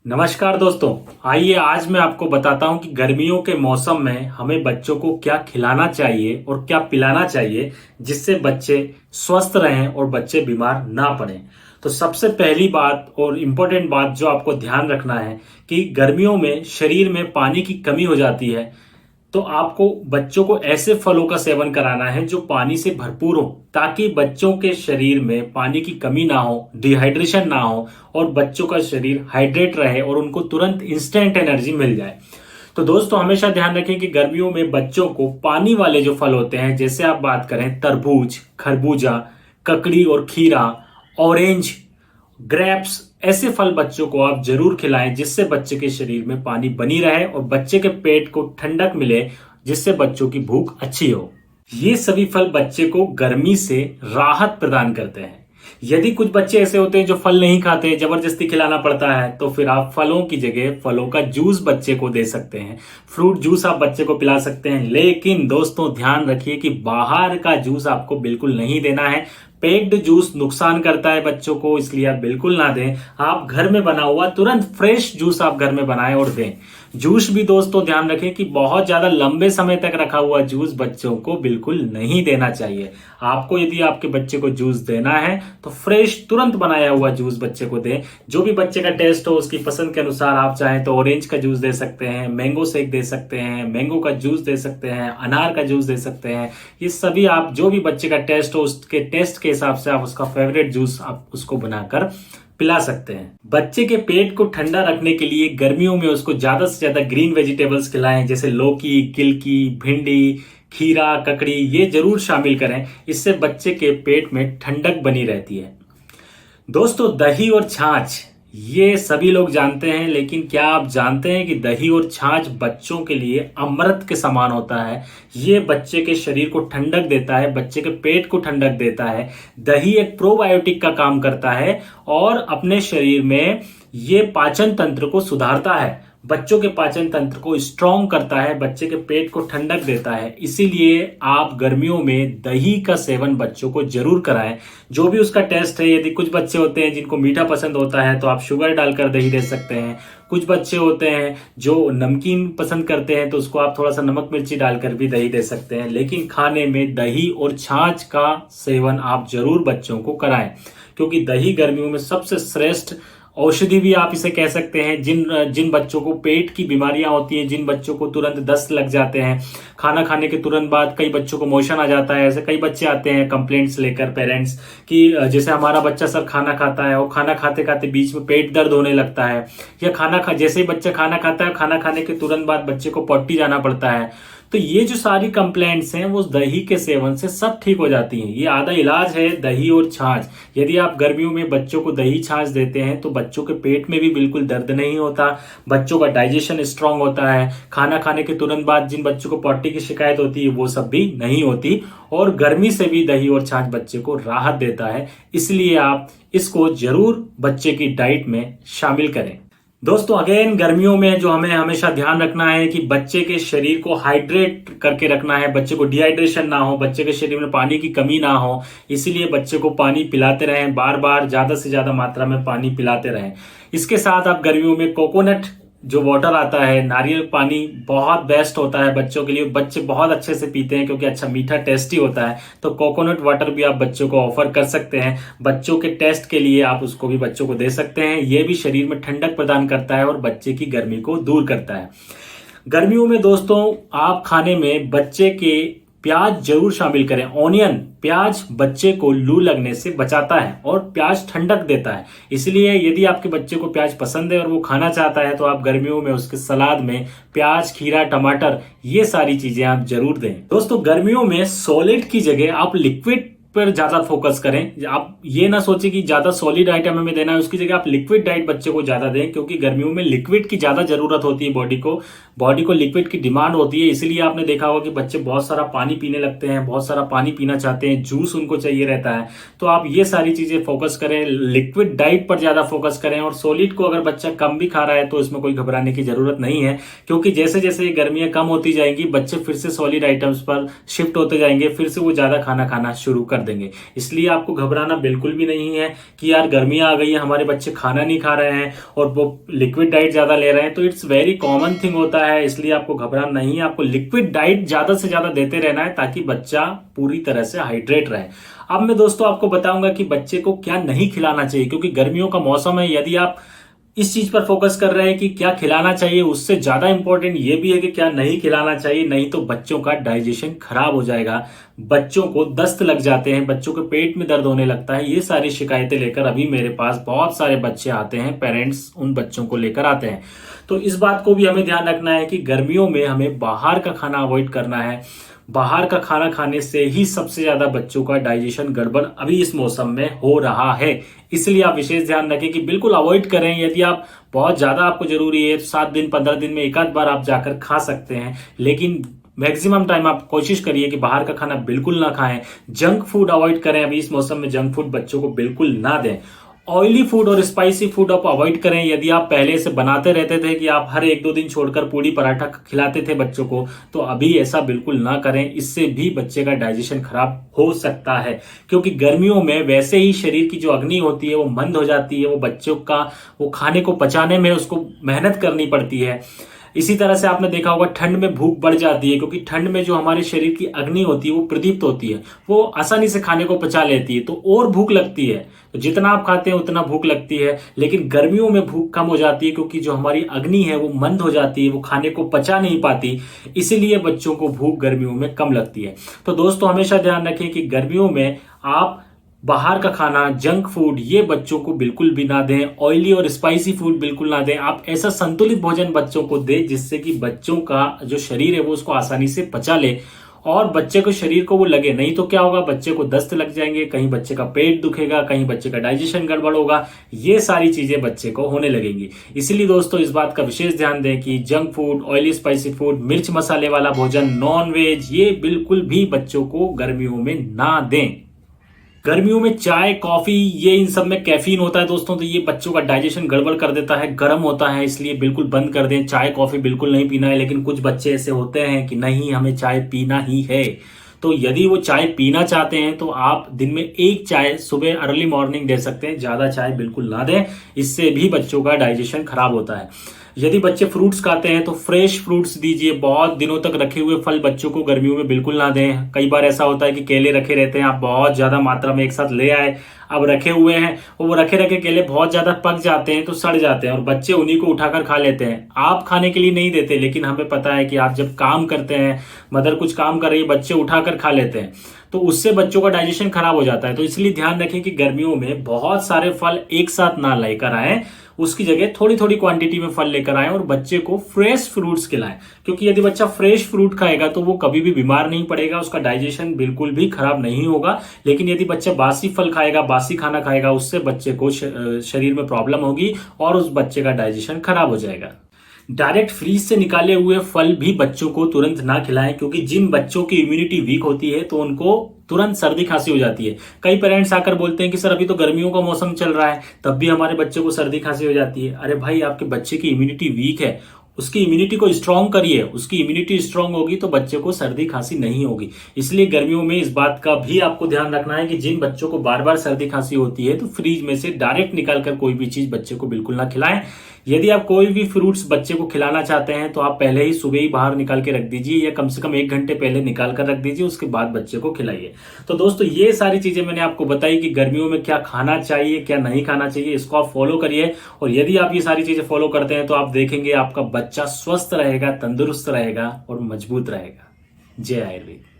नमस्कार दोस्तों। आइए आज मैं आपको बताता हूं कि गर्मियों के मौसम में हमें बच्चों को क्या खिलाना चाहिए और क्या पिलाना चाहिए जिससे बच्चे स्वस्थ रहें और बच्चे बीमार ना पड़ें। तो सबसे पहली बात और इम्पोर्टेंट बात जो आपको ध्यान रखना है कि गर्मियों में शरीर में पानी की कमी हो जाती है, तो आपको बच्चों को ऐसे फलों का सेवन कराना है जो पानी से भरपूर हो, ताकि बच्चों के शरीर में पानी की कमी ना हो, डिहाइड्रेशन ना हो और बच्चों का शरीर हाइड्रेट रहे और उनको तुरंत इंस्टेंट एनर्जी मिल जाए। तो दोस्तों हमेशा ध्यान रखें कि गर्मियों में बच्चों को पानी वाले जो फल होते हैं, जैसे आप बात करें तरबूज, खरबूजा, ककड़ी और खीरा, ऑरेंज, ग्रेप्स, ऐसे फल बच्चों को आप जरूर खिलाएं जिससे बच्चे के शरीर में पानी बनी रहे और बच्चे के पेट को ठंडक मिले, जिससे बच्चों की भूख अच्छी हो। ये सभी फल बच्चे को गर्मी से राहत प्रदान करते हैं। यदि कुछ बच्चे ऐसे होते हैं जो फल नहीं खाते, जबरदस्ती खिलाना पड़ता है, तो फिर आप फलों की जगह फलों का जूस बच्चे को दे सकते हैं। फ्रूट जूस आप बच्चे को पिला सकते हैं। लेकिन दोस्तों ध्यान रखिए कि बाहर का जूस आपको बिल्कुल नहीं देना है। पैक्ड जूस नुकसान करता है बच्चों को, इसलिए आप बिल्कुल ना दें। आप घर में बना हुआ तुरंत फ्रेश जूस आप घर में बनाएं और दें। जूस भी दोस्तों ध्यान रखें कि बहुत ज्यादा लंबे समय तक रखा हुआ जूस बच्चों को बिल्कुल नहीं देना चाहिए। आपको यदि आपके बच्चे को जूस देना है तो फ्रेश तुरंत बनाया हुआ जूस बच्चे को दें। जो भी बच्चे का टेस्ट हो उसकी पसंद के अनुसार आप चाहें तो ऑरेंज का जूस दे सकते हैं, मैंगो शेक दे सकते हैं, मैंगो का जूस दे सकते हैं, अनार का जूस दे सकते हैं। ये सभी आप जो भी बच्चे का टेस्ट हो उसके टेस्ट के हिसाब से आप उसका फेवरेट जूस आप उसको बनाकर पिला सकते हैं। बच्चे के पेट को ठंडा रखने के लिए गर्मियों में उसको ज्यादा से ज्यादा ग्रीन वेजिटेबल्स खिलाएं, जैसे लौकी, गिलकी, भिंडी, खीरा, ककड़ी, ये जरूर शामिल करें। इससे बच्चे के पेट में ठंडक बनी रहती है। दोस्तों दही और छाछ ये सभी लोग जानते हैं, लेकिन क्या आप जानते हैं कि दही और छाछ बच्चों के लिए अमृत के समान होता है। ये बच्चे के शरीर को ठंडक देता है, बच्चे के पेट को ठंडक देता है। दही एक प्रोबायोटिक का काम करता है और अपने शरीर में ये पाचन तंत्र को सुधारता है, बच्चों के पाचन तंत्र को स्ट्रॉन्ग करता है, बच्चे के पेट को ठंडक देता है। इसीलिए आप गर्मियों में दही का सेवन बच्चों को जरूर कराएं। जो भी उसका टेस्ट है, यदि कुछ बच्चे होते हैं जिनको मीठा पसंद होता है तो आप शुगर डालकर दही दे सकते हैं। कुछ बच्चे होते हैं जो नमकीन पसंद करते हैं तो उसको आप थोड़ा सा नमक मिर्ची डालकर भी दही दे सकते हैं। लेकिन खाने में दही और छाछ का सेवन आप जरूर बच्चों को कराएं, क्योंकि दही गर्मियों में सबसे श्रेष्ठ औषधि भी आप इसे कह सकते हैं। जिन बच्चों को पेट की बीमारियां होती हैं, जिन बच्चों को तुरंत दस्त लग जाते हैं, खाना खाने के तुरंत बाद कई बच्चों को मोशन आ जाता है, ऐसे कई बच्चे आते हैं कंप्लेंट्स लेकर पेरेंट्स कि जैसे हमारा बच्चा सर खाना खाता है और खाना खाते खाते बीच में पेट दर्द होने लगता है, या जैसे ही बच्चा खाना खाता है, खाना खाने के तुरंत बाद बच्चे को पॉटी जाना पड़ता है। तो ये जो सारी कंप्लेंट्स हैं वो दही के सेवन से सब ठीक हो जाती हैं। ये आधा इलाज है दही और छाछ। यदि आप गर्मियों में बच्चों को दही छाछ देते हैं तो बच्चों के पेट में भी बिल्कुल दर्द नहीं होता, बच्चों का डाइजेशन स्ट्रांग होता है। खाना खाने के तुरंत बाद जिन बच्चों को पॉटी की शिकायत होती है वो सब भी नहीं होती, और गर्मी से भी दही और छाछ बच्चे को राहत देता है। इसलिए आप इसको जरूर बच्चे की डाइट में शामिल करें। दोस्तों अगेन गर्मियों में जो हमें हमेशा ध्यान रखना है कि बच्चे के शरीर को हाइड्रेट करके रखना है, बच्चे को डिहाइड्रेशन ना हो, बच्चे के शरीर में पानी की कमी ना हो। इसीलिए बच्चे को पानी पिलाते रहें, बार बार ज्यादा से ज्यादा मात्रा में पानी पिलाते रहें। इसके साथ आप गर्मियों में कोकोनट जो वाटर आता है, नारियल पानी बहुत बेस्ट होता है बच्चों के लिए। बच्चे बहुत अच्छे से पीते हैं क्योंकि अच्छा मीठा टेस्टी होता है। तो कोकोनट वाटर भी आप बच्चों को ऑफर कर सकते हैं। बच्चों के टेस्ट के लिए आप उसको भी बच्चों को दे सकते हैं। ये भी शरीर में ठंडक प्रदान करता है और बच्चे की गर्मी को दूर करता है। गर्मियों में दोस्तों आप खाने में बच्चे के प्याज जरूर शामिल करें। ऑनियन, प्याज बच्चे को लू लगने से बचाता है और प्याज ठंडक देता है। इसलिए यदि आपके बच्चे को प्याज पसंद है और वो खाना चाहता है तो आप गर्मियों में उसके सलाद में प्याज, खीरा, टमाटर, ये सारी चीजें आप जरूर दें। दोस्तों गर्मियों में सॉलिड की जगह आप लिक्विड पर ज्यादा फोकस करें। आप ये ना सोचें कि ज्यादा सॉलिड आइटम हमें देना है, उसकी जगह आप लिक्विड डाइट बच्चे को ज्यादा दें, क्योंकि गर्मियों में लिक्विड की ज्यादा जरूरत होती है। बॉडी को लिक्विड की डिमांड होती है। इसीलिए आपने देखा होगा कि बच्चे बहुत सारा पानी पीने लगते हैं, बहुत सारा पानी पीना चाहते हैं, जूस उनको चाहिए रहता है। तो आप ये सारी चीजें फोकस करें, लिक्विड डाइट पर ज्यादा फोकस करें। और सॉलिड को अगर बच्चा कम भी खा रहा है तो इसमें कोई घबराने की जरूरत नहीं है, क्योंकि जैसे जैसे गर्मियां कम होती जाएंगी बच्चे फिर से सॉलिड आइटम्स पर शिफ्ट होते जाएंगे, फिर से वो ज्यादा खाना खाना शुरू कर देंगे। इसलिए आपको घबराना बिल्कुल भी नहीं है कि यार गर्मियां आ गई है, हमारे बच्चे खाना नहीं खा रहे हैं और वो लिक्विड डाइट ज्यादा ले रहे हैं। तो इट्स वेरी कॉमन थिंग होता है, इसलिए आपको घबराना नहीं है। आपको लिक्विड डाइट ज्यादा से ज्यादा देते रहना है ताकि बच्चा पूरी तरह से हाइड्रेट रहे। अब मैं दोस्तों आपको बताऊंगा कि बच्चे को क्या नहीं खिलाना चाहिए, क्योंकि गर्मियों का मौसम है। यदि आप इस चीज पर फोकस कर रहे हैं कि क्या खिलाना चाहिए, उससे ज्यादा इंपॉर्टेंट ये भी है कि क्या नहीं खिलाना चाहिए, नहीं तो बच्चों का डाइजेशन खराब हो जाएगा, बच्चों को दस्त लग जाते हैं, बच्चों के पेट में दर्द होने लगता है। ये सारी शिकायतें लेकर अभी मेरे पास बहुत सारे बच्चे आते हैं, पेरेंट्स उन बच्चों को लेकर आते हैं। तो इस बात को भी हमें ध्यान रखना है कि गर्मियों में हमें बाहर का खाना अवॉइड करना है। बाहर का खाना खाने से ही सबसे ज्यादा बच्चों का डाइजेशन गड़बड़ अभी इस मौसम में हो रहा है। इसलिए आप विशेष ध्यान रखें कि बिल्कुल अवॉइड करें। यदि आप बहुत ज्यादा आपको जरूरी है तो 7 दिन 15 दिन में एक आध बार आप जाकर खा सकते हैं, लेकिन मैक्सिमम टाइम आप कोशिश करिए कि बाहर का खाना बिल्कुल ना खाएं। जंक फूड अवॉइड करें, अभी इस मौसम में जंक फूड बच्चों को बिल्कुल ना दें। ऑयली फूड और स्पाइसी फूड आप अवॉइड करें। यदि आप पहले से बनाते रहते थे कि आप हर 1-2 दिन छोड़कर पूड़ी पराठा खिलाते थे बच्चों को, तो अभी ऐसा बिल्कुल ना करें। इससे भी बच्चे का डाइजेशन खराब हो सकता है, क्योंकि गर्मियों में वैसे ही शरीर की जो अग्नि होती है वो मंद हो जाती है। वो बच्चों का वो खाने को पचाने में उसको मेहनत करनी पड़ती है। इसी तरह से आपने देखा होगा ठंड में भूख बढ़ जाती है, क्योंकि ठंड में जो हमारे शरीर की अग्नि होती है वो प्रदीप्त होती है, वो आसानी से खाने को पचा लेती है, तो और भूख लगती है। तो जितना आप खाते हैं उतना भूख लगती है, लेकिन गर्मियों में भूख कम हो जाती है, क्योंकि जो हमारी अग्नि है वो मंद हो जाती है, वो खाने को पचा नहीं पाती। इसीलिए बच्चों को भूख गर्मियों में कम लगती है। तो दोस्तों हमेशा ध्यान रखें कि गर्मियों में आप बाहर का खाना, जंक फूड, ये बच्चों को बिल्कुल भी ना दें। ऑयली और स्पाइसी फूड बिल्कुल ना दें। आप ऐसा संतुलित भोजन बच्चों को दें जिससे कि बच्चों का जो शरीर है वो उसको आसानी से पचा ले और बच्चे को शरीर को वो लगे। नहीं तो क्या होगा, बच्चे को दस्त लग जाएंगे, कहीं बच्चे का पेट दुखेगा, कहीं बच्चे का डाइजेशन गड़बड़ होगा, ये सारी चीजें बच्चे को होने लगेंगी। इसलिए दोस्तों इस बात का विशेष ध्यान दें कि junk food, oily spicy food, मिर्च मसाले वाला भोजन, नॉन वेज, ये बिल्कुल भी बच्चों को गर्मियों में ना दें। गर्मियों में चाय, कॉफी, ये इन सब में कैफीन होता है दोस्तों, तो ये बच्चों का डाइजेशन गड़बड़ कर देता है, गर्म होता है, इसलिए बिल्कुल बंद कर दें। चाय कॉफी बिल्कुल नहीं पीना है। लेकिन कुछ बच्चे ऐसे होते हैं कि नहीं, हमें चाय पीना ही है। तो यदि वो चाय पीना चाहते हैं तो आप दिन में 1 चाय सुबह अर्ली मॉर्निंग दे सकते हैं, ज्यादा चाय बिल्कुल ना दें। इससे भी बच्चों का डाइजेशन खराब होता है। यदि बच्चे फ्रूट्स खाते हैं तो फ्रेश फ्रूट्स दीजिए। बहुत दिनों तक रखे हुए फल बच्चों को गर्मियों में बिल्कुल ना दें। कई बार ऐसा होता है कि केले रखे रहते हैं, आप बहुत ज्यादा मात्रा में एक साथ ले आए, अब रखे हुए हैं, वो रखे रखे केले बहुत ज्यादा पक जाते हैं तो सड़ जाते हैं और बच्चे उन्हीं को उठाकर खा लेते हैं। आप खाने के लिए नहीं देते, लेकिन हमें पता है कि आप जब काम करते हैं, मदर कुछ काम कर रही है, बच्चे उठाकर खा लेते हैं, तो उससे बच्चों का डाइजेशन खराब हो जाता है। तो इसलिए ध्यान रखें कि गर्मियों में बहुत सारे फल एक साथ ना लेकर आए, उसकी जगह थोड़ी थोड़ी क्वांटिटी में फल लेकर आए और बच्चे को फ्रेश फ्रूट्स खिलाएं। क्योंकि यदि बच्चा फ्रेश फ्रूट खाएगा तो वो कभी भी बीमार नहीं पड़ेगा, उसका डाइजेशन बिल्कुल भी खराब नहीं होगा। लेकिन यदि बच्चा बासी फल खाएगा, बासी खाना खाएगा, उससे बच्चे को शरीर में प्रॉब्लम होगी और उस बच्चे का डाइजेशन खराब हो जाएगा। डायरेक्ट फ्रीज से निकाले हुए फल भी बच्चों को तुरंत ना खिलाएं, क्योंकि जिन बच्चों की इम्यूनिटी वीक होती है तो उनको तुरंत सर्दी खांसी हो जाती है। कई पेरेंट्स आकर बोलते हैं कि सर अभी तो गर्मियों का मौसम चल रहा है, तब भी हमारे बच्चे को सर्दी खांसी हो जाती है। अरे भाई, आपके बच्चे की इम्यूनिटी वीक है, उसकी इम्यूनिटी को स्ट्रांग करिए। उसकी इम्यूनिटी स्ट्रांग होगी तो बच्चे को सर्दी खांसी नहीं होगी। इसलिए गर्मियों में इस बात का भी आपको ध्यान रखना है कि जिन बच्चों को बार बार सर्दी खांसी होती है तो फ्रीज में से डायरेक्ट निकालकर कोई भी चीज बच्चे को बिल्कुल ना खिलाएं। यदि आप कोई भी फ्रूट्स बच्चे को खिलाना चाहते हैं तो आप पहले ही सुबह ही बाहर निकाल के रख दीजिए, या कम से कम 1 घंटे पहले निकाल कर रख दीजिए, उसके बाद बच्चे को खिलाइए। तो दोस्तों ये सारी चीजें मैंने आपको बताई कि गर्मियों में क्या खाना चाहिए, क्या नहीं खाना चाहिए, इसको आप फॉलो करिए। और यदि आप ये सारी चीजें फॉलो करते हैं तो आप देखेंगे आपका बच्चा स्वस्थ रहेगा, तंदुरुस्त रहेगा और मजबूत रहेगा। जय आयुर्वेद।